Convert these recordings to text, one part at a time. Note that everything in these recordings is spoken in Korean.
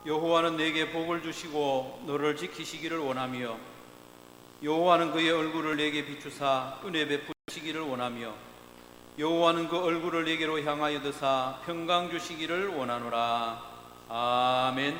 여호와는 내게 복을 주시고 너를 지키시기를 원하며 여호와는 그의 얼굴을 내게 비추사 은혜 베푸시기를 원하며 여호와는 그 얼굴을 내게로 향하여 드사 평강 주시기를 원하노라. 아멘.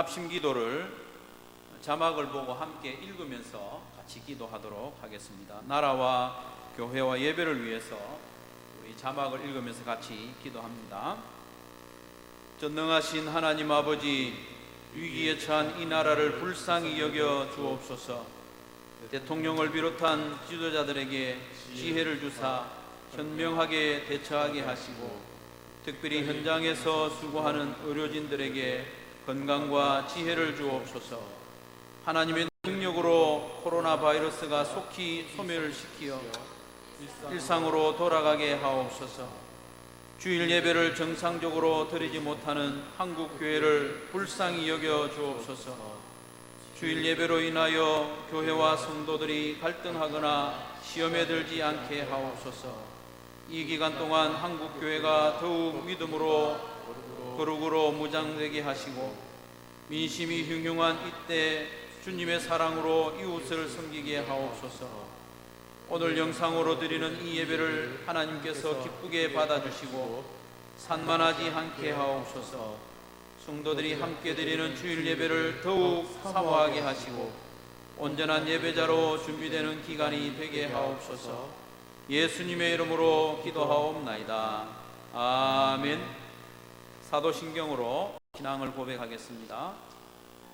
합심기도를 자막을 보고 함께 읽으면서 같이 기도하도록 하겠습니다. 나라와 교회와 예배를 위해서 우리 자막을 읽으면서 같이 기도합니다. 전능하신 하나님 아버지, 위기에 처한 이 나라를 불쌍히 여겨 주옵소서. 대통령을 비롯한 지도자들에게 지혜를 주사 현명하게 대처하게 하시고, 특별히 현장에서 수고하는 의료진들에게 건강과 지혜를 주옵소서. 하나님의 능력으로 코로나 바이러스가 속히 소멸시키어 일상으로 돌아가게 하옵소서. 주일 예배를 정상적으로 드리지 못하는 한국 교회를 불쌍히 여겨 주옵소서. 주일 예배로 인하여 교회와 성도들이 갈등하거나 시험에 들지 않게 하옵소서. 이 기간 동안 한국 교회가 더욱 믿음으로 거룩으로 무장되게 하시고, 민심이 흉흉한 이때 주님의 사랑으로 이웃을 섬기게 하옵소서. 오늘 영상으로 드리는 이 예배를 하나님께서 기쁘게 받아주시고 산만하지 않게 하옵소서. 성도들이 함께 드리는 주일 예배를 더욱 사모하게 하시고 온전한 예배자로 준비되는 기간이 되게 하옵소서. 예수님의 이름으로 기도하옵나이다. 아멘. 사도신경으로 신앙을 고백하겠습니다.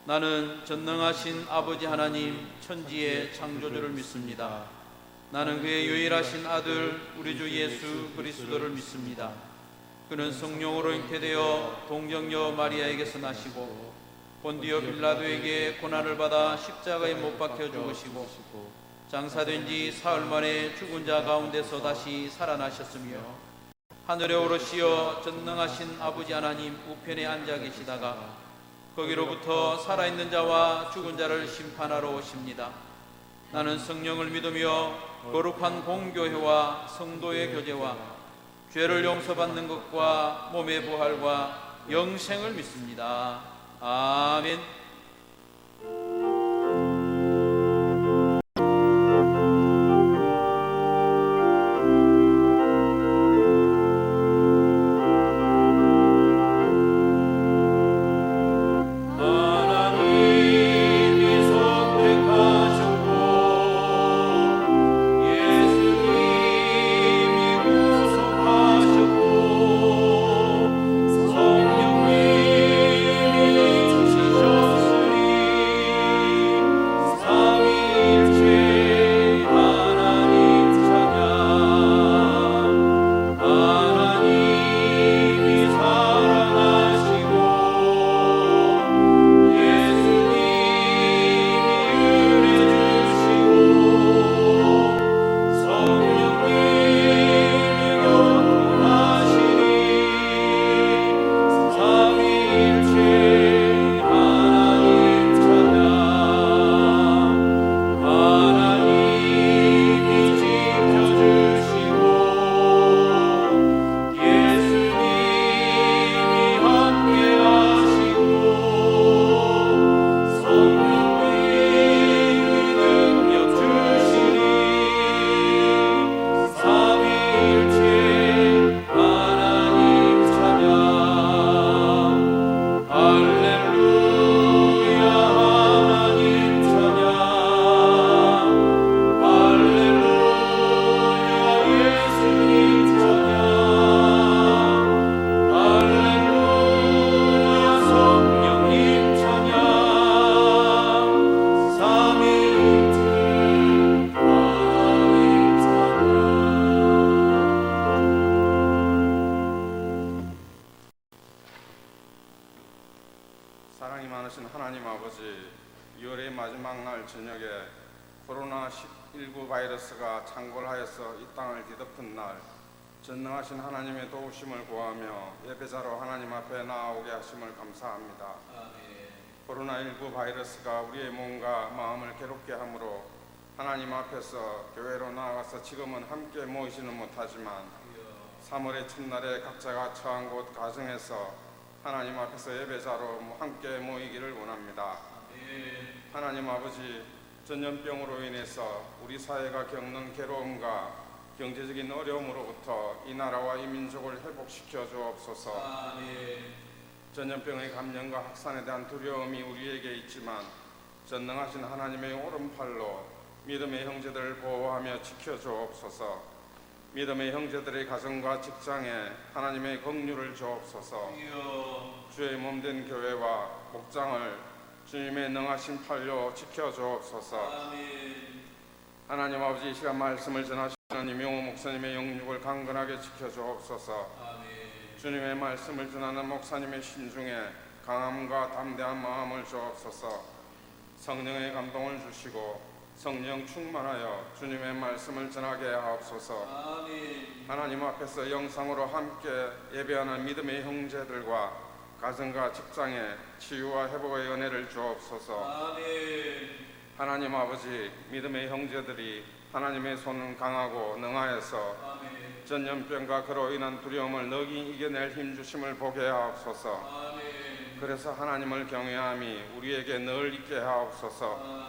나는 전능하신 아버지 하나님 천지의 창조주를 믿습니다. 나는 그의 유일하신 아들 우리 주 예수 그리스도를 믿습니다. 그는 성령으로 잉태되어 동정녀 마리아에게서 나시고 본디오 빌라도에게 고난을 받아 십자가에 못 박혀 죽으시고 장사된 지 사흘 만에 죽은 자 가운데서 다시 살아나셨으며 하늘에 오르시어 전능하신 아버지 하나님 우편에 앉아 계시다가 거기로부터 살아있는 자와 죽은 자를 심판하러 오십니다. 나는 성령을 믿으며 거룩한 공교회와 성도의 교제와 죄를 용서받는 것과 몸의 부활과 영생을 믿습니다. 아멘. 성령님이 주시옵소서. 전능하신 하나님 아버지, 2월의 마지막 날 저녁에 코로나19 바이러스가 창궐하여서 이 땅을 뒤덮은 날, 전능하신 하나님의 도우심을 구하며 예배자로 하나님 앞에 나아오게 하심을 감사합니다. 코로나19 바이러스가 우리의 몸과 마음을 괴롭게 하므로 하나님 앞에서 교회로 나아가서 지금은 함께 모이지는 못하지만 3월의 첫날에 각자가 처한 곳 가정에서 하나님 앞에서 예배자로 함께 모이기를 원합니다. 하나님 아버지, 전염병으로 인해서 우리 사회가 겪는 괴로움과 경제적인 어려움으로부터 이 나라와 이 민족을 회복시켜 주옵소서. 전염병의 감염과 확산에 대한 두려움이 우리에게 있지만 전능하신 하나님의 오른팔로 믿음의 형제들을 보호하며 지켜 주옵소서. 믿음의 형제들의 가정과 직장에 하나님의 긍휼을 주옵소서. 주의 몸된 교회와 목장을 주님의 능하신 팔로 지켜 주옵소서. 하나님 아버지, 이 시간 말씀을 전하시는 이명호 목사님의 영육을 강건하게 지켜 주옵소서. 주님의 말씀을 전하는 목사님의 심중에 강함과 담대한 마음을 주옵소서. 성령의 감동을 주시고 성령 충만하여 주님의 말씀을 전하게 하옵소서. 하나님 앞에서 영상으로 함께 예배하는 믿음의 형제들과 가정과 직장에 치유와 회복의 은혜를 주옵소서. 하나님 아버지, 믿음의 형제들이 하나님의 손은 강하고 능하여서 전염병과 그로 인한 두려움을 너희 이겨낼 힘 주심을 보게 하옵소서. 그래서 하나님을 경외함이 우리에게 늘 있게 하옵소서.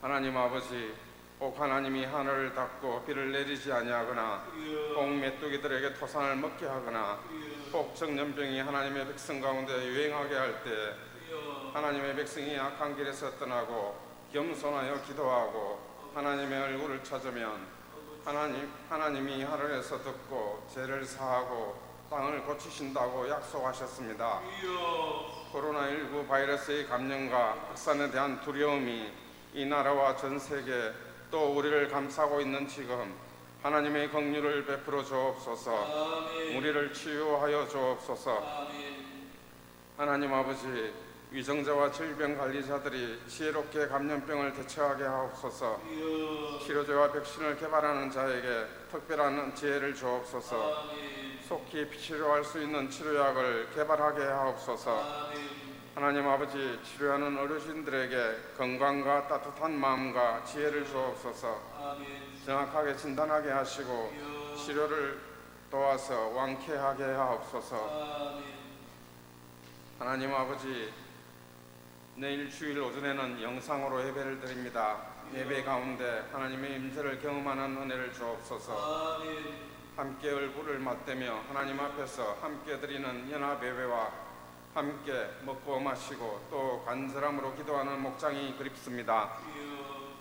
하나님 아버지, 혹 하나님이 하늘을 닫고 비를 내리지 아니하거나 혹 메뚜기들에게 토산을 먹게 하거나 혹 전염병이 하나님의 백성 가운데 유행하게 할 때 하나님의 백성이 악한 길에서 떠나고 겸손하여 기도하고 하나님의 얼굴을 찾으면 하나님이 하늘에서 듣고 죄를 사하고 땅을 고치신다고 약속하셨습니다. 코로나19 바이러스의 감염과 확산에 대한 두려움이 이 나라와 전 세계 또 우리를 감싸고 있는 지금 하나님의 긍휼을 베풀어 주옵소서. 우리를 치유하여 주옵소서. 하나님 아버지, 위정자와 질병관리자들이 지혜롭게 감염병을 대처하게 하옵소서. 치료제와 백신을 개발하는 자에게 특별한 지혜를 주옵소서. 속히 치료할 수 있는 치료약을 개발하게 하옵소서. 하나님 아버지, 치료하는 어르신들에게 건강과 따뜻한 마음과 지혜를 주옵소서. 정확하게 진단하게 하시고 치료를 도와서 완쾌하게 하옵소서. 하나님 아버지, 내일 주일 오전에는 영상으로 예배를 드립니다. 예배 가운데 하나님의 임재를 경험하는 은혜를 주옵소서. 함께 얼굴을 맞대며 하나님 앞에서 함께 드리는 연합 예배와 함께 먹고 마시고 또 간절함으로 기도하는 목장이 그립습니다.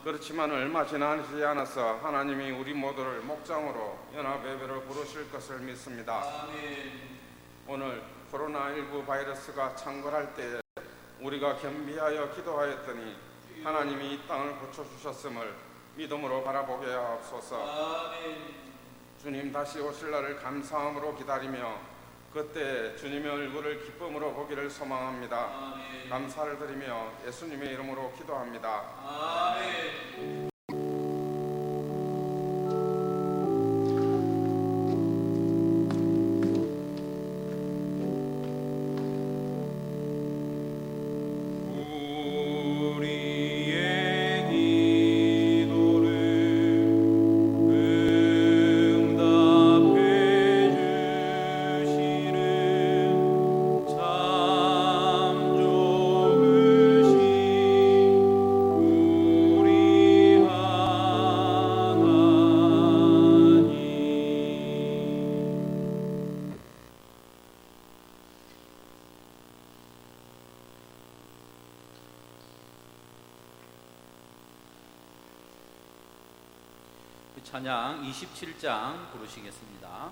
그렇지만 얼마 지나지 않아서 하나님이 우리 모두를 목장으로 연합 예배로 부르실 것을 믿습니다. 오늘 코로나19 바이러스가 창궐할 때에 우리가 겸비하여 기도하였더니 하나님이 이 땅을 고쳐주셨음을 믿음으로 바라보게 하옵소서. 주님 다시 오실 날을 감사함으로 기다리며 그때 주님의 얼굴을 기쁨으로 보기를 소망합니다. 감사를 드리며 예수님의 이름으로 기도합니다. 아멘. 찬양 27장 부르시겠습니다.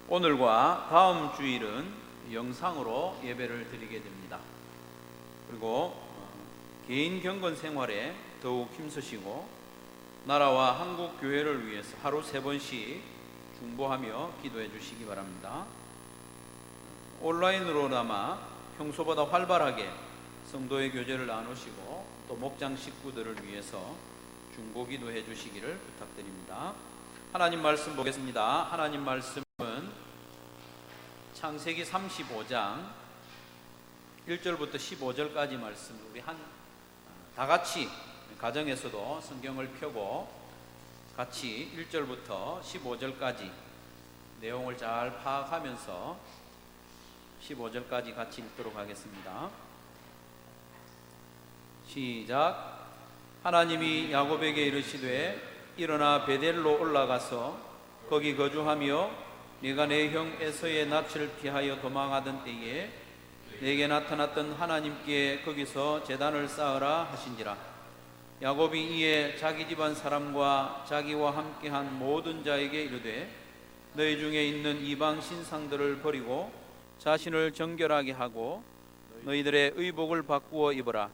오늘과 다음 주일은 영상으로 예배를 드리게 됩니다. 그리고 개인 경건 생활에 더욱 힘쓰시고 나라와 한국 교회를 위해서 하루 3번씩 중보하며 기도해 주시기 바랍니다. 온라인으로나마 평소보다 활발하게 성도의 교제를 나누시고 또 목장 식구들을 위해서 중보 기도해 주시기를 부탁드립니다. 하나님 말씀 보겠습니다. 하나님 말씀은 창세기 35장 1절부터 15절까지 말씀, 우리 다 같이 가정에서도 성경을 펴고 같이 1절부터 15절까지 내용을 잘 파악하면서 15절까지 같이 읽도록 하겠습니다. 시작. 하나님이 야곱에게 이르시되 일어나 베델로 올라가서 거기 거주하며 네가 내 형 에서의 낯을 피하여 도망하던 때에 내게 나타났던 하나님께 거기서 제단을 쌓으라 하신지라. 야곱이 이에 자기 집안 사람과 자기와 함께한 모든 자에게 이르되 너희 중에 있는 이방 신상들을 버리고 자신을 정결하게 하고 너희들의 의복을 바꾸어 입어라.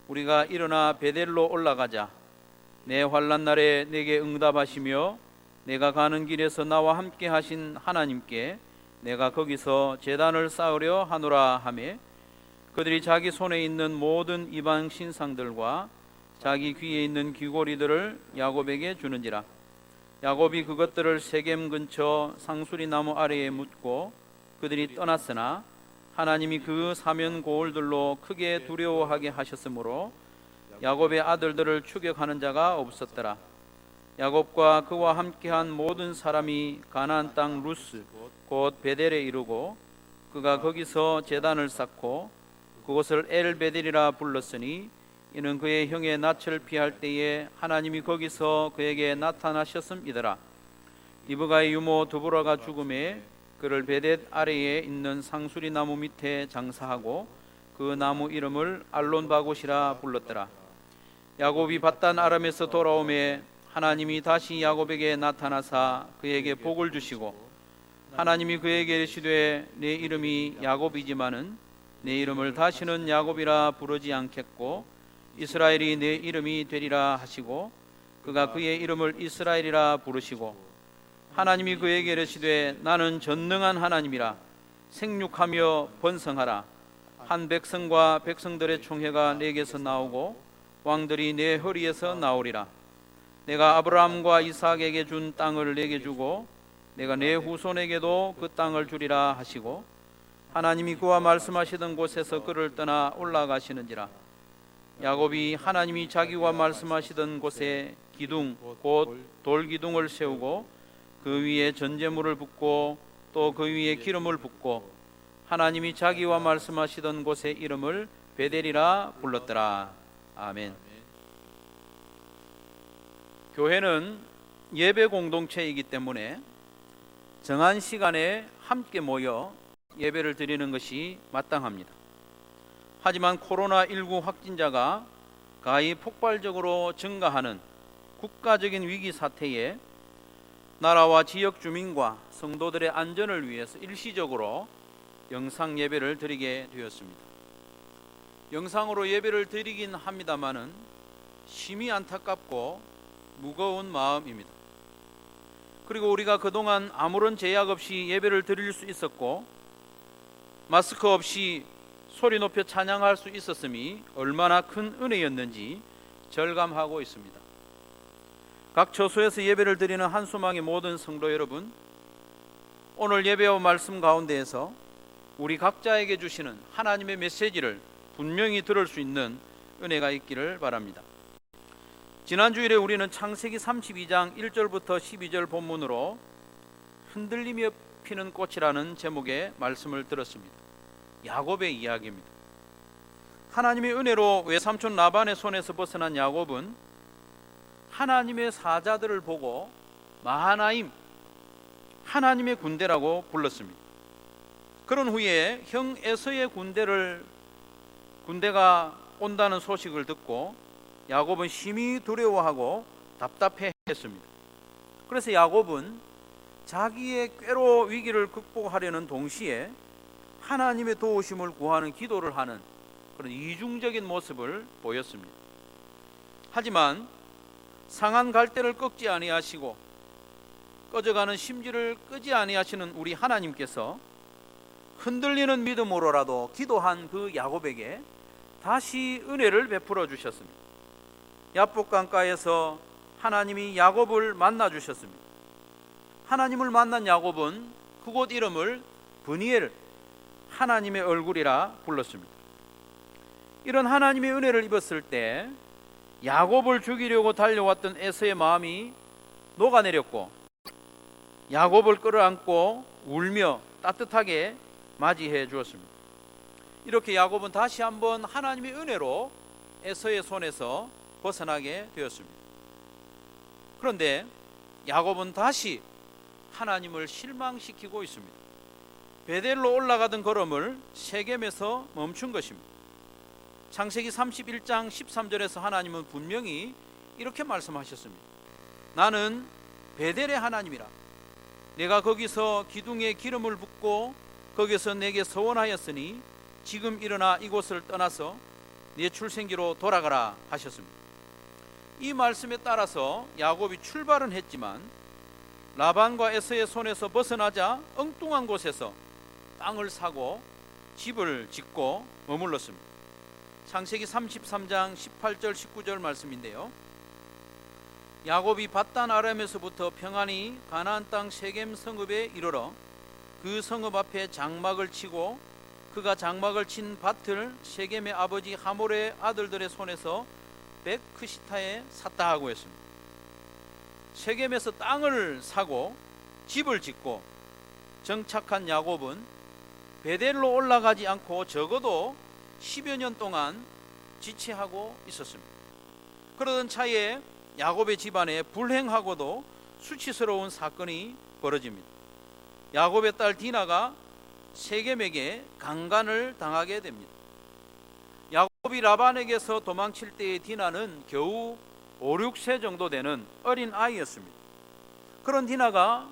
우리가 일어나 베델로 올라가자. 내 환난 날에 내게 응답하시며 내가 가는 길에서 나와 함께 하신 하나님께 내가 거기서 제단을 쌓으려 하노라 하매 그들이 자기 손에 있는 모든 이방 신상들과 자기 귀에 있는 귀고리들을 야곱에게 주는지라. 야곱이 그것들을 세겜 근처 상수리 나무 아래에 묻고 그들이 떠났으나 하나님이 그 사면 고울들로 크게 두려워하게 하셨으므로 야곱의 아들들을 추격하는 자가 없었더라. 야곱과 그와 함께한 모든 사람이 가나안 땅 루스 곧 베델에 이르고 그가 거기서 제단을 쌓고 그곳을 엘베델이라 불렀으니 이는 그의 형의 낯을 피할 때에 하나님이 거기서 그에게 나타나셨음이더라. 리브가의 유모 드보라가 죽음에 그를 베델 아래에 있는 상수리 나무 밑에 장사하고 그 나무 이름을 알론바곳이라 불렀더라. 야곱이 밧단 아람에서 돌아오매 하나님이 다시 야곱에게 나타나사 그에게 복을 주시고 하나님이 그에게 이르시되 내 이름이 야곱이지만은 내 이름을 다시는 야곱이라 부르지 않겠고 이스라엘이 내 이름이 되리라 하시고 그가 그의 이름을 이스라엘이라 부르시고 하나님이 그에게 이르시되 나는 전능한 하나님이라 생육하며 번성하라. 한 백성과 백성들의 총회가 내게서 나오고 왕들이 내 허리에서 나오리라. 내가 아브라함과 이삭에게 준 땅을 내게 주고 내가 내 후손에게도 그 땅을 주리라 하시고 하나님이 그와 말씀하시던 곳에서 그를 떠나 올라가시는지라. 야곱이 하나님이 자기와 말씀하시던 곳에 기둥 곧 돌기둥을 세우고 그 위에 전제물을 붓고 또 그 위에 기름을 붓고 하나님이 자기와 말씀하시던 곳의 이름을 베델이라 불렀더라. 아멘. 교회는 예배 공동체이기 때문에 정한 시간에 함께 모여 예배를 드리는 것이 마땅합니다. 하지만 코로나19 확진자가 가히 폭발적으로 증가하는 국가적인 위기 사태에 나라와 지역 주민과 성도들의 안전을 위해서 일시적으로 영상 예배를 드리게 되었습니다. 영상으로 예배를 드리긴 합니다마는 심히 안타깝고 무거운 마음입니다. 그리고 우리가 그동안 아무런 제약 없이 예배를 드릴 수 있었고 마스크 없이 소리 높여 찬양할 수 있었음이 얼마나 큰 은혜였는지 절감하고 있습니다. 각 처소에서 예배를 드리는 한수망의 모든 성도 여러분, 오늘 예배와 말씀 가운데에서 우리 각자에게 주시는 하나님의 메시지를 분명히 들을 수 있는 은혜가 있기를 바랍니다. 지난 주일에 우리는 창세기 32장 1절부터 12절 본문으로 흔들리며 피는 꽃이라는 제목의 말씀을 들었습니다. 야곱의 이야기입니다. 하나님의 은혜로 외삼촌 라반의 손에서 벗어난 야곱은 하나님의 사자들을 보고 마하나임, 하나님의 군대라고 불렀습니다. 그런 후에 형 에서의 군대가 온다는 소식을 듣고 야곱은 심히 두려워하고 답답해했습니다. 그래서 야곱은 자기의 꾀로 위기를 극복하려는 동시에 하나님의 도우심을 구하는 기도를 하는 그런 이중적인 모습을 보였습니다. 하지만 상한 갈대를 꺾지 아니하시고 꺼져가는 심지를 끄지 아니하시는 우리 하나님께서 흔들리는 믿음으로라도 기도한 그 야곱에게 다시 은혜를 베풀어 주셨습니다. 야복 강가에서 하나님이 야곱을 만나 주셨습니다. 하나님을 만난 야곱은 그곳 이름을 브니엘, 하나님의 얼굴이라 불렀습니다. 이런 하나님의 은혜를 입었을 때 야곱을 죽이려고 달려왔던 에서의 마음이 녹아내렸고 야곱을 끌어안고 울며 따뜻하게 맞이해 주었습니다. 이렇게 야곱은 다시 한번 하나님의 은혜로 에서의 손에서 벗어나게 되었습니다. 그런데 야곱은 다시 하나님을 실망시키고 있습니다. 베델로 올라가던 걸음을 세겜에서 멈춘 것입니다. 창세기 31장 13절에서 하나님은 분명히 이렇게 말씀하셨습니다. 나는 베델의 하나님이라. 내가 거기서 기둥에 기름을 붓고 거기서 내게 서원하였으니 지금 일어나 이곳을 떠나서 내 출생지로 돌아가라 하셨습니다. 이 말씀에 따라서 야곱이 출발은 했지만 라반과 에서의 손에서 벗어나자 엉뚱한 곳에서 땅을 사고 집을 짓고 머물렀습니다. 창세기 33장 18절 19절 말씀인데요. 야곱이 밧단 아람에서부터 평안히 가나안 땅 세겜 성읍에 이르러 그 성읍 앞에 장막을 치고 그가 장막을 친 밭을 세겜의 아버지 하몰의 아들들의 손에서 베크시타에 샀다 하고 했습니다. 세겜에서 땅을 사고 집을 짓고 정착한 야곱은 베델로 올라가지 않고 적어도 10여 년 동안 지체하고 있었습니다. 그러던 차에 야곱의 집안에 불행하고도 수치스러운 사건이 벌어집니다. 야곱의 딸 디나가 세겜에게 강간을 당하게 됩니다. 야곱이 라반에게서 도망칠 때의 디나는 겨우 5, 6세 정도 되는 어린 아이였습니다. 그런 디나가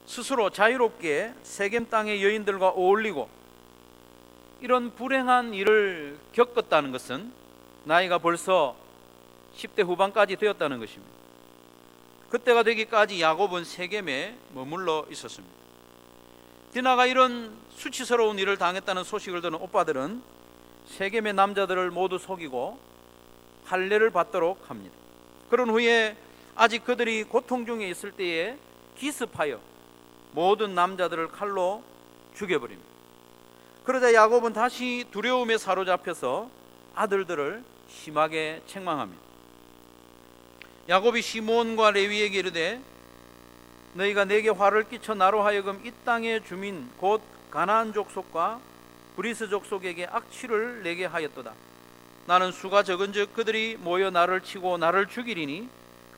스스로 자유롭게 세겜 땅의 여인들과 어울리고 이런 불행한 일을 겪었다는 것은 나이가 벌써 10대 후반까지 되었다는 것입니다. 그때가 되기까지 야곱은 세겜에 머물러 있었습니다. 디나가 이런 수치스러운 일을 당했다는 소식을 들은 오빠들은 세겜의 남자들을 모두 속이고 할례를 받도록 합니다. 그런 후에 아직 그들이 고통 중에 있을 때에 기습하여 모든 남자들을 칼로 죽여버립니다. 그러자 야곱은 다시 두려움에 사로잡혀서 아들들을 심하게 책망합니다. 야곱이 시몬과 레위에게 이르되 너희가 내게 화를 끼쳐 나로 하여금 이 땅의 주민 곧 가나안 족속과 브리스 족속에게 악취를 내게 하였도다. 나는 수가 적은즉 그들이 모여 나를 치고 나를 죽이리니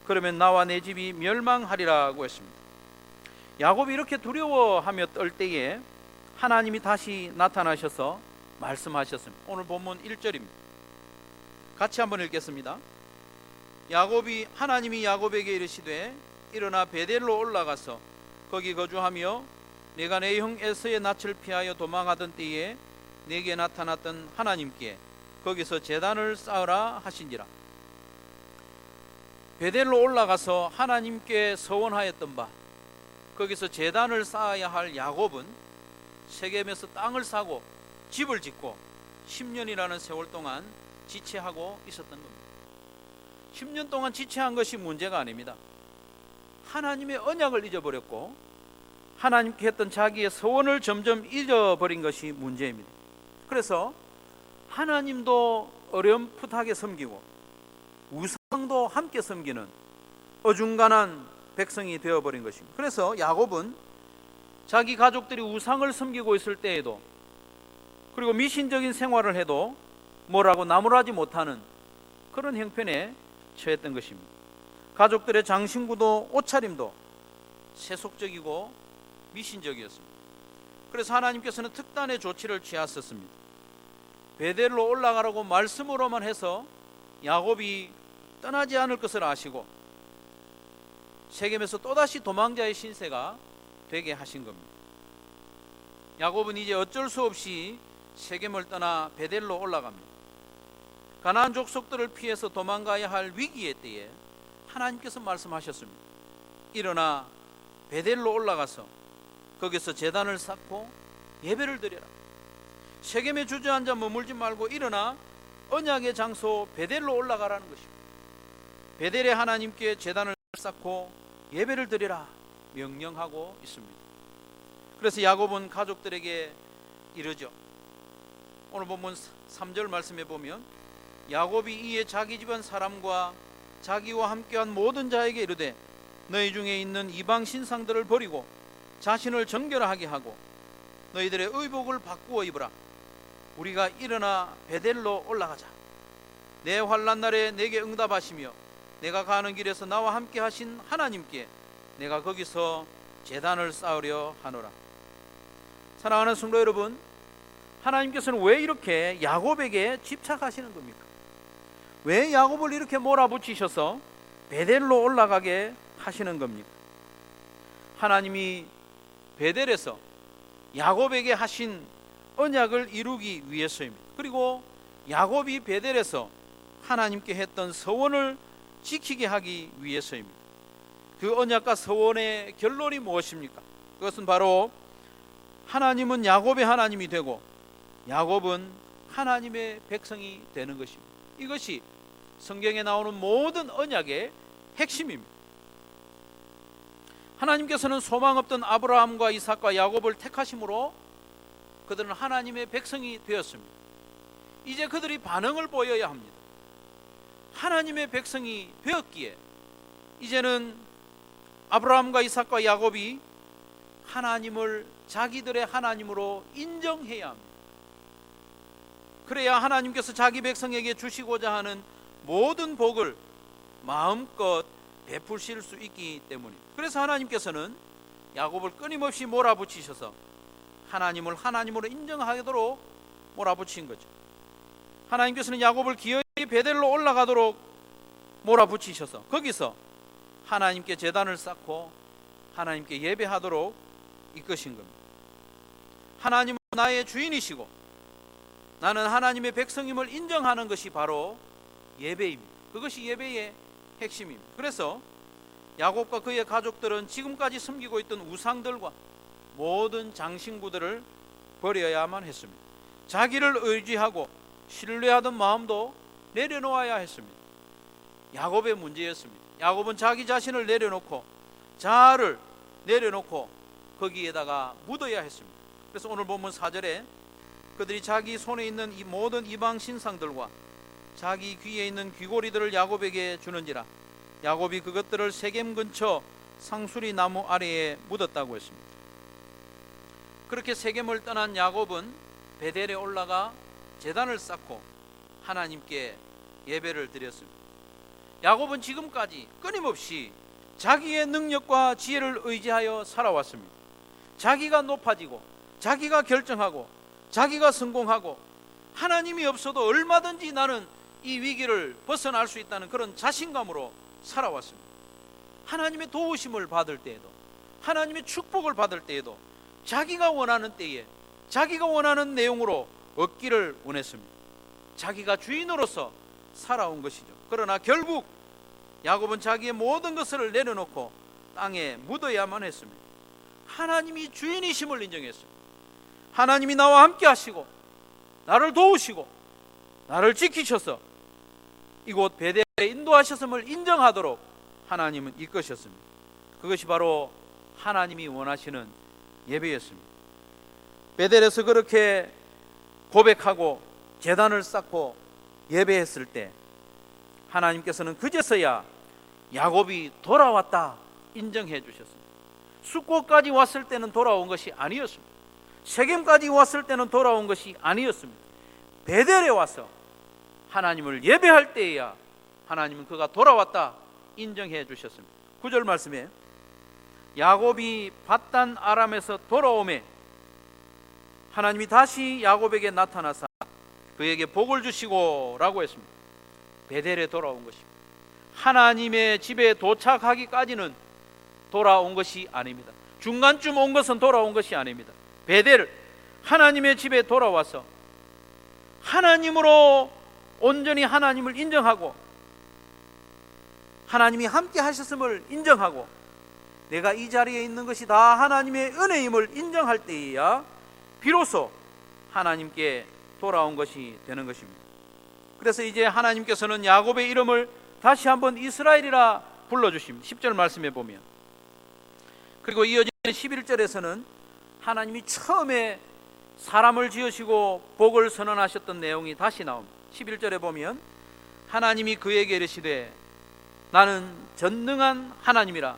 그러면 나와 내 집이 멸망하리라고 했습니다. 야곱이 이렇게 두려워하며 떨 때에 하나님이 다시 나타나셔서 말씀하셨습니다. 오늘 본문 1절입니다. 같이 한번 읽겠습니다. 하나님이 야곱에게 이르시되 일어나 베델로 올라가서 거기 거주하며 내가 내 형 에서의 낯을 피하여 도망하던 때에 내게 나타났던 하나님께 거기서 제단을 쌓으라 하신지라. 베델로 올라가서 하나님께 서원하였던 바 거기서 제단을 쌓아야 할 야곱은 세겜에서 땅을 사고 집을 짓고 10년이라는 세월 동안 지체하고 있었던 겁니다. 10년 동안 지체한 것이 문제가 아닙니다. 하나님의 언약을 잊어버렸고 하나님께 했던 자기의 서원을 점점 잊어버린 것이 문제입니다. 그래서 하나님도 어렴풋하게 섬기고 우상도 함께 섬기는 어중간한 백성이 되어버린 것입니다. 그래서 야곱은 자기 가족들이 우상을 섬기고 있을 때에도 그리고 미신적인 생활을 해도 뭐라고 나무라지 못하는 그런 형편에 처했던 것입니다. 가족들의 장신구도 옷차림도 세속적이고 미신적이었습니다. 그래서 하나님께서는 특단의 조치를 취하셨습니다. 베델로 올라가라고 말씀으로만 해서 야곱이 떠나지 않을 것을 아시고 세겜에서 또다시 도망자의 신세가 되게 하신 겁니다. 야곱은 이제 어쩔 수 없이 세겜을 떠나 베델로 올라갑니다. 가나안 족속들을 피해서 도망가야 할 위기의 때에 하나님께서 말씀하셨습니다. 일어나 베델로 올라가서 거기서 제단을 쌓고 예배를 드려라. 세겜에 주저앉아 머물지 말고 일어나 언약의 장소 베델로 올라가라는 것입니다. 베델에 하나님께 제단을 쌓고 예배를 드리라 명령하고 있습니다. 그래서 야곱은 가족들에게 이르죠. 오늘 본문 3절 말씀에 보면 야곱이 이에 자기 집안 사람과 자기와 함께한 모든 자에게 이르되 너희 중에 있는 이방 신상들을 버리고 자신을 정결하게 하고 너희들의 의복을 바꾸어 입으라. 우리가 일어나 베델로 올라가자. 내 환난 날에 내게 응답하시며 내가 가는 길에서 나와 함께 하신 하나님께 내가 거기서 제단을 쌓으려 하노라. 사랑하는 성도 여러분, 하나님께서는 왜 이렇게 야곱에게 집착하시는 겁니까? 왜 야곱을 이렇게 몰아붙이셔서 베델로 올라가게 하시는 겁니까? 하나님이 베델에서 야곱에게 하신 언약을 이루기 위해서입니다. 그리고 야곱이 베델에서 하나님께 했던 서원을 지키게 하기 위해서입니다. 그 언약과 서원의 결론이 무엇입니까? 그것은 바로 하나님은 야곱의 하나님이 되고 야곱은 하나님의 백성이 되는 것입니다. 이것이 성경에 나오는 모든 언약의 핵심입니다. 하나님께서는 소망 없던 아브라함과 이삭과 야곱을 택하심으로 그들은 하나님의 백성이 되었습니다. 이제 그들이 반응을 보여야 합니다. 하나님의 백성이 되었기에 이제는 아브라함과 이삭과 야곱이 하나님을 자기들의 하나님으로 인정해야 합니다. 그래야 하나님께서 자기 백성에게 주시고자 하는 모든 복을 마음껏 베푸실 수 있기 때문입니다. 그래서 하나님께서는 야곱을 끊임없이 몰아붙이셔서 하나님을 하나님으로 인정하도록 몰아붙인 거죠. 하나님께서는 야곱을 기어이 베델로 올라가도록 몰아붙이셔서 거기서 하나님께 제단을 쌓고 하나님께 예배하도록 이끄신 겁니다. 하나님은 나의 주인이시고 나는 하나님의 백성임을 인정하는 것이 바로 예배입니다. 그것이 예배의 핵심입니다. 그래서 야곱과 그의 가족들은 지금까지 섬기고 있던 우상들과 모든 장신구들을 버려야만 했습니다. 자기를 의지하고 신뢰하던 마음도 내려놓아야 했습니다. 야곱의 문제였습니다. 야곱은 자기 자신을 내려놓고 자아를 내려놓고 거기에다가 묻어야 했습니다. 그래서 오늘 본문 4절에 그들이 자기 손에 있는 이 모든 이방 신상들과 자기 귀에 있는 귀고리들을 야곱에게 주는지라 야곱이 그것들을 세겜 근처 상수리 나무 아래에 묻었다고 했습니다. 그렇게 세겜을 떠난 야곱은 베델에 올라가 제단을 쌓고 하나님께 예배를 드렸습니다. 야곱은 지금까지 끊임없이 자기의 능력과 지혜를 의지하여 살아왔습니다. 자기가 높아지고 자기가 결정하고 자기가 성공하고 하나님이 없어도 얼마든지 나는 이 위기를 벗어날 수 있다는 그런 자신감으로 살아왔습니다. 하나님의 도우심을 받을 때에도 하나님의 축복을 받을 때에도 자기가 원하는 때에 자기가 원하는 내용으로 얻기를 원했습니다. 자기가 주인으로서 살아온 것이죠. 그러나 결국 야곱은 자기의 모든 것을 내려놓고 땅에 묻어야만 했습니다. 하나님이 주인이심을 인정했습니다. 하나님이 나와 함께 하시고 나를 도우시고 나를 지키셔서 이곳 베델에 인도하셨음을 인정하도록 하나님은 이끄셨습니다. 그것이 바로 하나님이 원하시는 예배였습니다. 베델에서 그렇게 고백하고 제단을 쌓고 예배했을 때 하나님께서는 그제서야 야곱이 돌아왔다 인정해 주셨습니다. 숫곳까지 왔을 때는 돌아온 것이 아니었습니다. 세겜까지 왔을 때는 돌아온 것이 아니었습니다. 베델에 와서 하나님을 예배할 때에야 하나님은 그가 돌아왔다 인정해 주셨습니다. 9절 말씀에 야곱이 밧단 아람에서 돌아오매 하나님이 다시 야곱에게 나타나사 그에게 복을 주시고 라고 했습니다. 베델에 돌아온 것입니다. 하나님의 집에 도착하기까지는 돌아온 것이 아닙니다. 중간쯤 온 것은 돌아온 것이 아닙니다. 베델, 하나님의 집에 돌아와서 하나님으로 온전히 하나님을 인정하고 하나님이 함께 하셨음을 인정하고 내가 이 자리에 있는 것이 다 하나님의 은혜임을 인정할 때에야 비로소 하나님께 돌아온 것이 되는 것입니다. 그래서 이제 하나님께서는 야곱의 이름을 다시 한번 이스라엘이라 불러주십니다. 10절 말씀해 보면, 그리고 이어지는 11절에서는 하나님이 처음에 사람을 지으시고 복을 선언하셨던 내용이 다시 나옵니다. 11절에 보면 하나님이 그에게 이르시되 나는 전능한 하나님이라,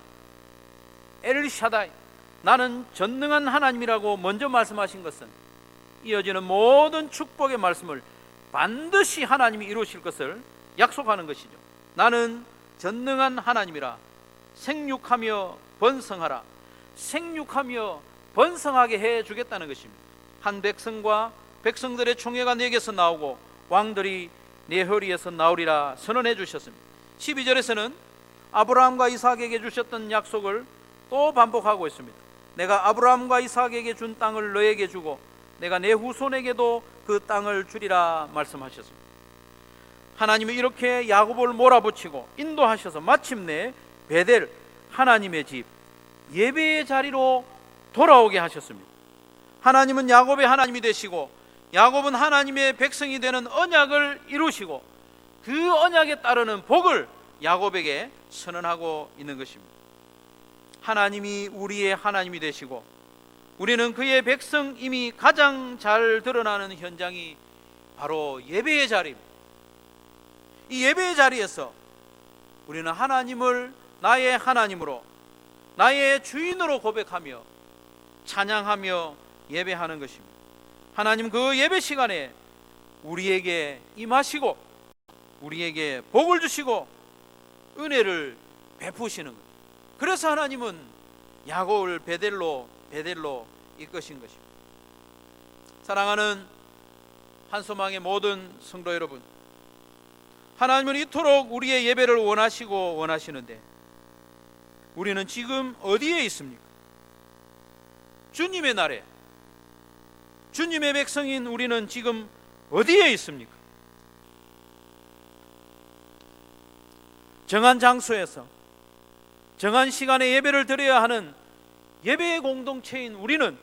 엘샤다이, 나는 전능한 하나님이라고 먼저 말씀하신 것은 이어지는 모든 축복의 말씀을 반드시 하나님이 이루실 것을 약속하는 것이죠. 나는 전능한 하나님이라, 생육하며 번성하라, 생육하며 번성하게 해주겠다는 것입니다. 한 백성과 백성들의 총회가 내게서 나오고 왕들이 내 허리에서 나오리라 선언해 주셨습니다. 12절에서는 아브라함과 이삭에게 주셨던 약속을 또 반복하고 있습니다. 내가 아브라함과 이삭에게 준 땅을 너에게 주고 내가 내 후손에게도 그 땅을 주리라 말씀하셨습니다. 하나님이 이렇게 야곱을 몰아붙이고 인도하셔서 마침내 베델, 하나님의 집, 예배의 자리로 돌아오게 하셨습니다. 하나님은 야곱의 하나님이 되시고 야곱은 하나님의 백성이 되는 언약을 이루시고 그 언약에 따르는 복을 야곱에게 선언하고 있는 것입니다. 하나님이 우리의 하나님이 되시고 우리는 그의 백성임이 가장 잘 드러나는 현장이 바로 예배의 자리입니다. 이 예배의 자리에서 우리는 하나님을 나의 하나님으로, 나의 주인으로 고백하며 찬양하며 예배하는 것입니다. 하나님 그 예배 시간에 우리에게 임하시고 우리에게 복을 주시고 은혜를 베푸시는 것. 그래서 하나님은 야곱을 베델로 이끄신 것입니다. 사랑하는 한소망의 모든 성도 여러분, 하나님은 이토록 우리의 예배를 원하시고 원하시는데 우리는 지금 어디에 있습니까? 주님의 날에 주님의 백성인 우리는 지금 어디에 있습니까? 정한 장소에서 정한 시간에 예배를 드려야 하는 예배의 공동체인 우리는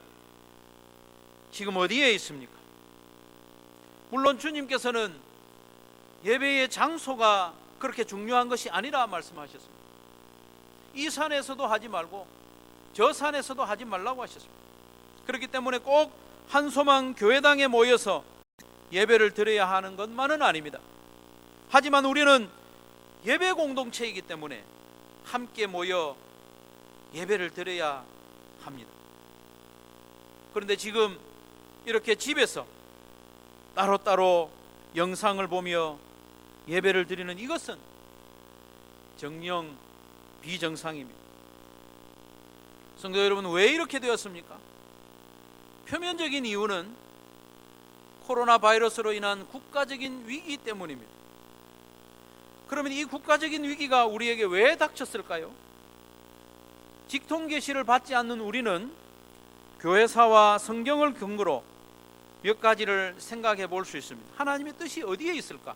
지금 어디에 있습니까? 물론 주님께서는 예배의 장소가 그렇게 중요한 것이 아니라 말씀하셨습니다. 이 산에서도 하지 말고 저 산에서도 하지 말라고 하셨습니다. 그렇기 때문에 꼭 한소망 교회당에 모여서 예배를 드려야 하는 것만은 아닙니다. 하지만 우리는 예배 공동체이기 때문에 함께 모여 예배를 드려야 합니다. 그런데 지금 이렇게 집에서 따로따로 영상을 보며 예배를 드리는 이것은 정녕 비정상입니다. 성도 여러분, 왜 이렇게 되었습니까? 표면적인 이유는 코로나 바이러스로 인한 국가적인 위기 때문입니다. 그러면 이 국가적인 위기가 우리에게 왜 닥쳤을까요? 직통 계시를 받지 않는 우리는 교회사와 성경을 근거로 몇 가지를 생각해 볼 수 있습니다. 하나님의 뜻이 어디에 있을까?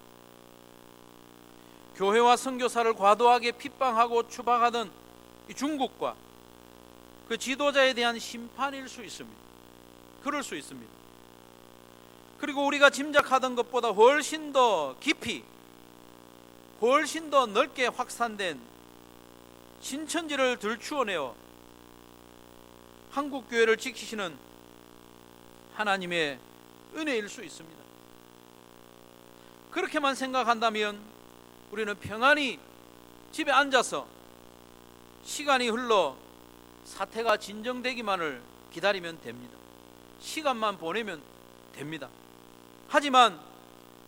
교회와 선교사를 과도하게 핍박하고 추방하던 이 중국과 그 지도자에 대한 심판일 수 있습니다. 그럴 수 있습니다. 그리고 우리가 짐작하던 것보다 훨씬 더 깊이, 훨씬 더 넓게 확산된 신천지를 들추어내어 한국 교회를 지키시는 하나님의 은혜일 수 있습니다. 그렇게만 생각한다면 우리는 평안히 집에 앉아서 시간이 흘러 사태가 진정되기만을 기다리면 됩니다. 시간만 보내면 됩니다. 하지만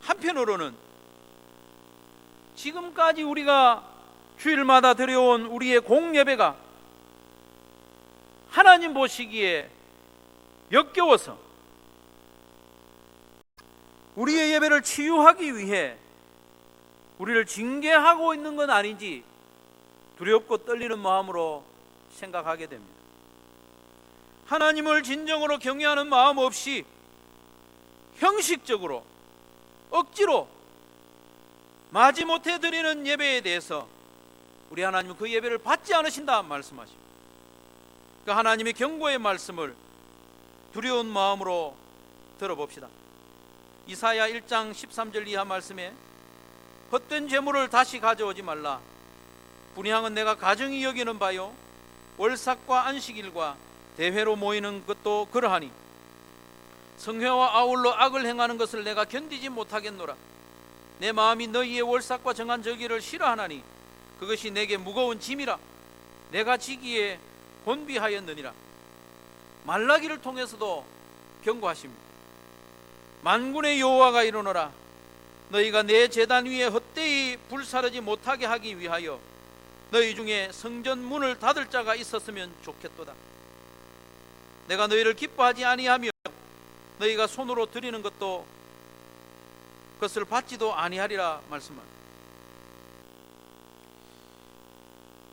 한편으로는 지금까지 우리가 주일마다 드려온 우리의 공예배가 하나님 보시기에 역겨워서 우리의 예배를 치유하기 위해 우리를 징계하고 있는 건 아닌지 두렵고 떨리는 마음으로 생각하게 됩니다. 하나님을 진정으로 경외하는 마음 없이 형식적으로 억지로 마지못해 드리는 예배에 대해서 우리 하나님은 그 예배를 받지 않으신다 말씀하십니다. 그 하나님의 경고의 말씀을 두려운 마음으로 들어봅시다. 이사야 1장 13절 이하 말씀에 헛된 재물을 다시 가져오지 말라. 분향은 내가 가증히 여기는 바요, 월삭과 안식일과 대회로 모이는 것도 그러하니 성회와 아울러 악을 행하는 것을 내가 견디지 못하겠노라. 내 마음이 너희의 월삭과 정한 저기를 싫어하나니 그것이 내게 무거운 짐이라. 내가 지기에 곤비하였느니라. 말라기를 통해서도 경고하십니다. 만군의 여호와가 이르노라. 너희가 내 제단 위에 헛되이 불사르지 못하게 하기 위하여 너희 중에 성전 문을 닫을 자가 있었으면 좋겠도다. 내가 너희를 기뻐하지 아니하며 너희가 손으로 드리는 것도 그것을 받지도 아니하리라 말씀합니다.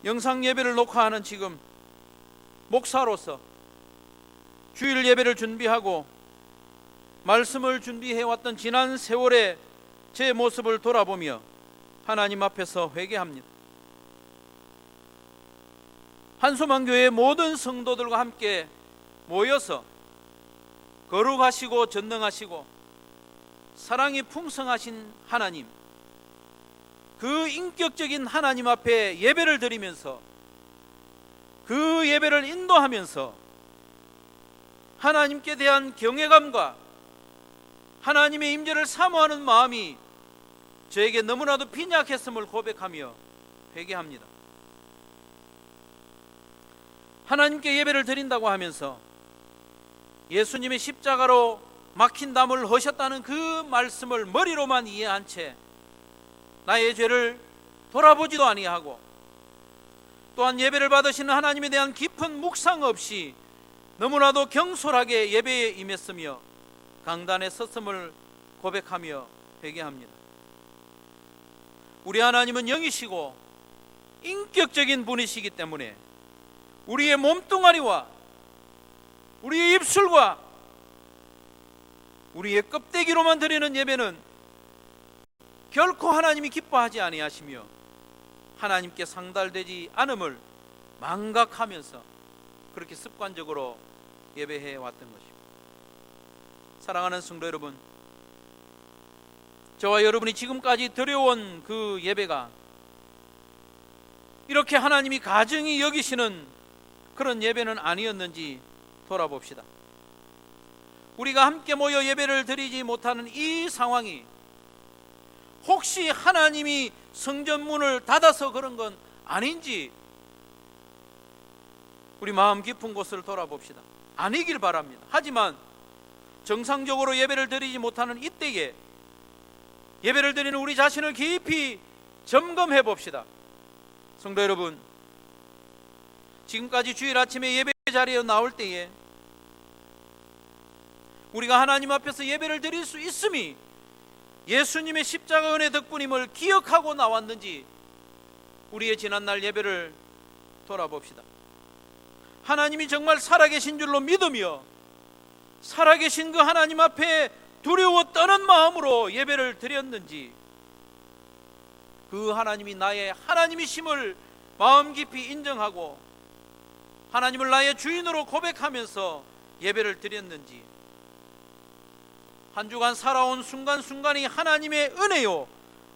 영상 예배를 녹화하는 지금 목사로서 주일 예배를 준비하고 말씀을 준비해왔던 지난 세월의 제 모습을 돌아보며 하나님 앞에서 회개합니다. 한소망교회 모든 성도들과 함께 모여서 거룩하시고 전능하시고 사랑이 풍성하신 하나님, 그 인격적인 하나님 앞에 예배를 드리면서 그 예배를 인도하면서 하나님께 대한 경외감과 하나님의 임재를 사모하는 마음이 저에게 너무나도 빈약했음을 고백하며 회개합니다. 하나님께 예배를 드린다고 하면서 예수님의 십자가로 막힌 담을 허셨다는 그 말씀을 머리로만 이해한 채 나의 죄를 돌아보지도 아니하고 또한 예배를 받으시는 하나님에 대한 깊은 묵상 없이 너무나도 경솔하게 예배에 임했으며 강단에 섰음을 고백하며 회개합니다. 우리 하나님은 영이시고 인격적인 분이시기 때문에 우리의 몸뚱아리와 우리의 입술과 우리의 껍데기로만 드리는 예배는 결코 하나님이 기뻐하지 아니하시며 하나님께 상달되지 않음을 망각하면서 그렇게 습관적으로 예배해 왔던 것입니다. 사랑하는 성도 여러분, 저와 여러분이 지금까지 드려온 그 예배가 이렇게 하나님이 가증히 여기시는 그런 예배는 아니었는지 돌아봅시다. 우리가 함께 모여 예배를 드리지 못하는 이 상황이 혹시 하나님이 성전 문을 닫아서 그런 건 아닌지 우리 마음 깊은 곳을 돌아봅시다. 아니길 바랍니다. 하지만 정상적으로 예배를 드리지 못하는 이때에 예배를 드리는 우리 자신을 깊이 점검해 봅시다. 성도 여러분, 지금까지 주일 아침에 예배 자리에 나올 때에 우리가 하나님 앞에서 예배를 드릴 수 있음이 예수님의 십자가 은혜 덕분임을 기억하고 나왔는지 우리의 지난날 예배를 돌아봅시다. 하나님이 정말 살아계신 줄로 믿으며 살아계신 그 하나님 앞에 두려워 떠는 마음으로 예배를 드렸는지, 그 하나님이 나의 하나님이심을 마음 깊이 인정하고 하나님을 나의 주인으로 고백하면서 예배를 드렸는지, 한 주간 살아온 순간순간이 하나님의 은혜요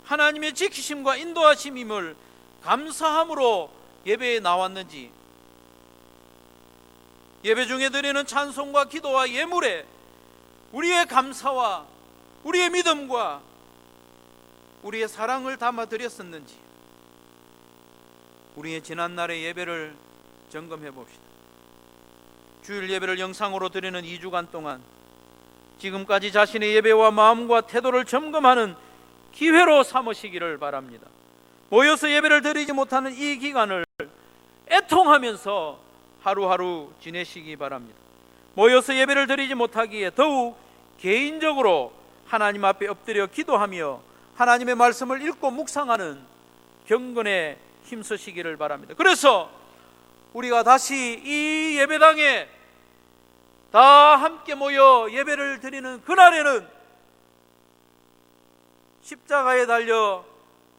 하나님의 지키심과 인도하심임을 감사함으로 예배에 나왔는지, 예배 중에 드리는 찬송과 기도와 예물에 우리의 감사와 우리의 믿음과 우리의 사랑을 담아 드렸었는지 우리의 지난날의 예배를 점검해 봅시다. 주일 예배를 영상으로 드리는 2주간 동안 지금까지 자신의 예배와 마음과 태도를 점검하는 기회로 삼으시기를 바랍니다. 모여서 예배를 드리지 못하는 이 기간을 애통하면서 하루하루 지내시기 바랍니다. 모여서 예배를 드리지 못하기에 더욱 개인적으로 하나님 앞에 엎드려 기도하며 하나님의 말씀을 읽고 묵상하는 경건에 힘쓰시기를 바랍니다. 그래서 우리가 다시 이 예배당에 다 함께 모여 예배를 드리는 그날에는 십자가에 달려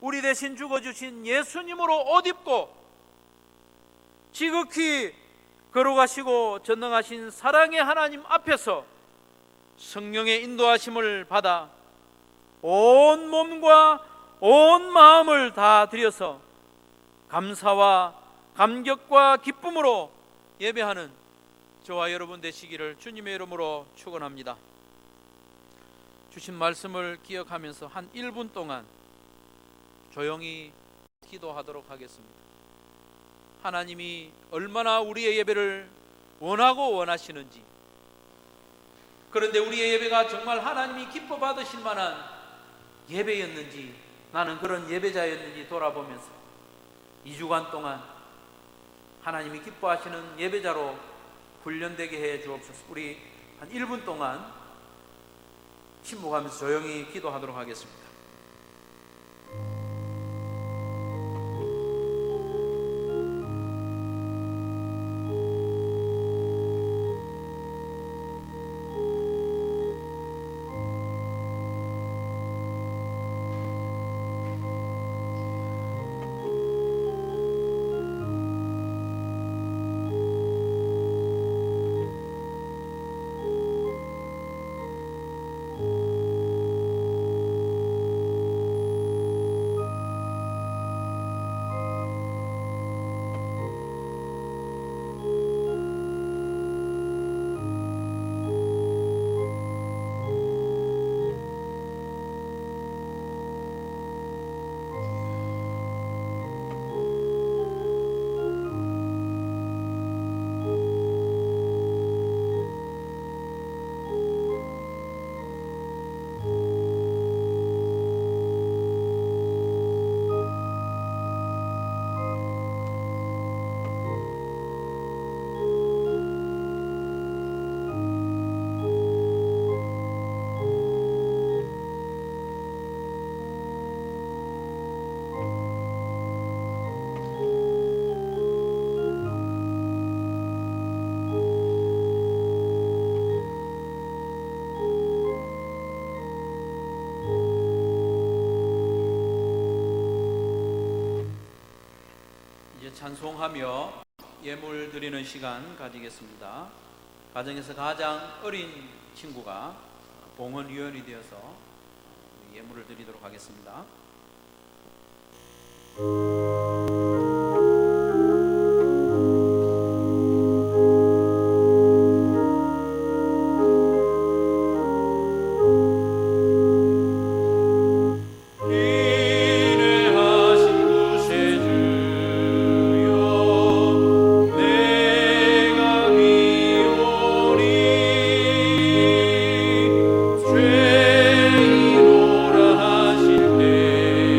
우리 대신 죽어주신 예수님으로 옷 입고 지극히 거룩하시고 전능하신 사랑의 하나님 앞에서 성령의 인도하심을 받아 온 몸과 온 마음을 다 드려서 감사와 감격과 기쁨으로 예배하는 저와 여러분 되시기를 주님의 이름으로 축원합니다. 주신 말씀을 기억하면서 한 1분 동안 조용히 기도하도록 하겠습니다. 하나님이 얼마나 우리의 예배를 원하고 원하시는지, 그런데 우리의 예배가 정말 하나님이 기뻐 받으실 만한 예배였는지, 나는 그런 예배자였는지 돌아보면서 2주간 동안 하나님이 기뻐하시는 예배자로 훈련되게 해 주옵소서. 우리 한 1분 동안 침묵하면서 조용히 기도하도록 하겠습니다. 찬송하며 예물 드리는 시간 가지겠습니다. 가정에서 가장 어린 친구가 봉헌위원이 되어서 예물을 드리도록 하겠습니다. 죄인오라 하실 때에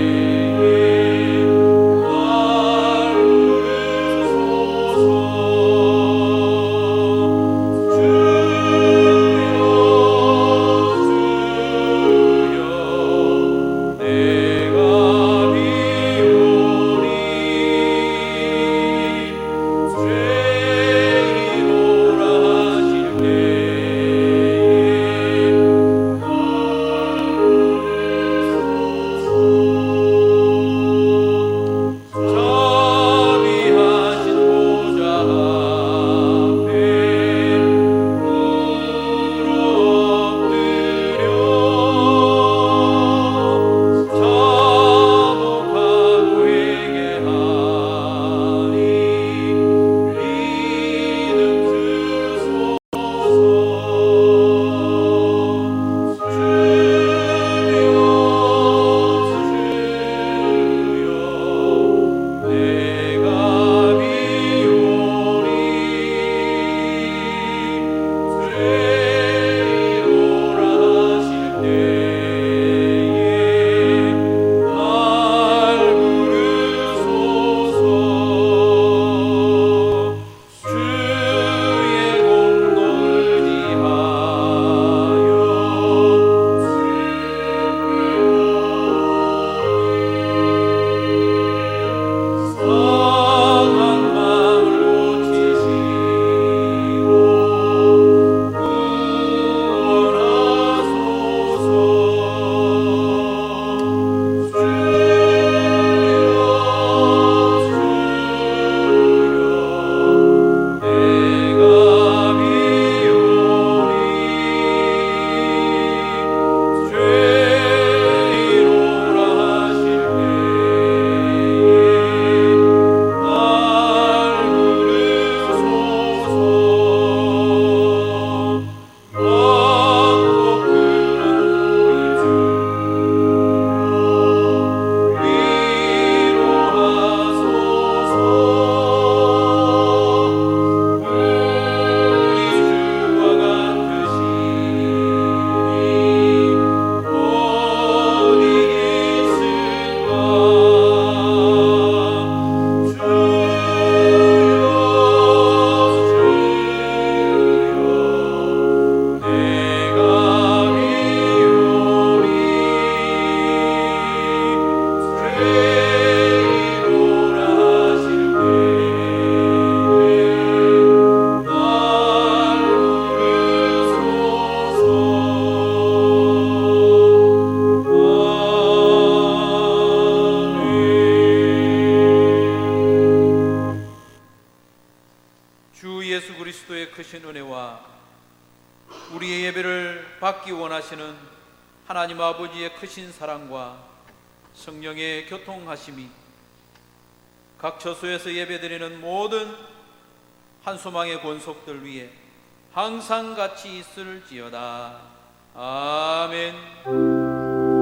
예배를 받기 원하시는 하나님 아버지의 크신 사랑과 성령의 교통하심이 각 처소에서 예배드리는 모든 한소망의 권속들 위에 항상 같이 있을지어다. 아멘.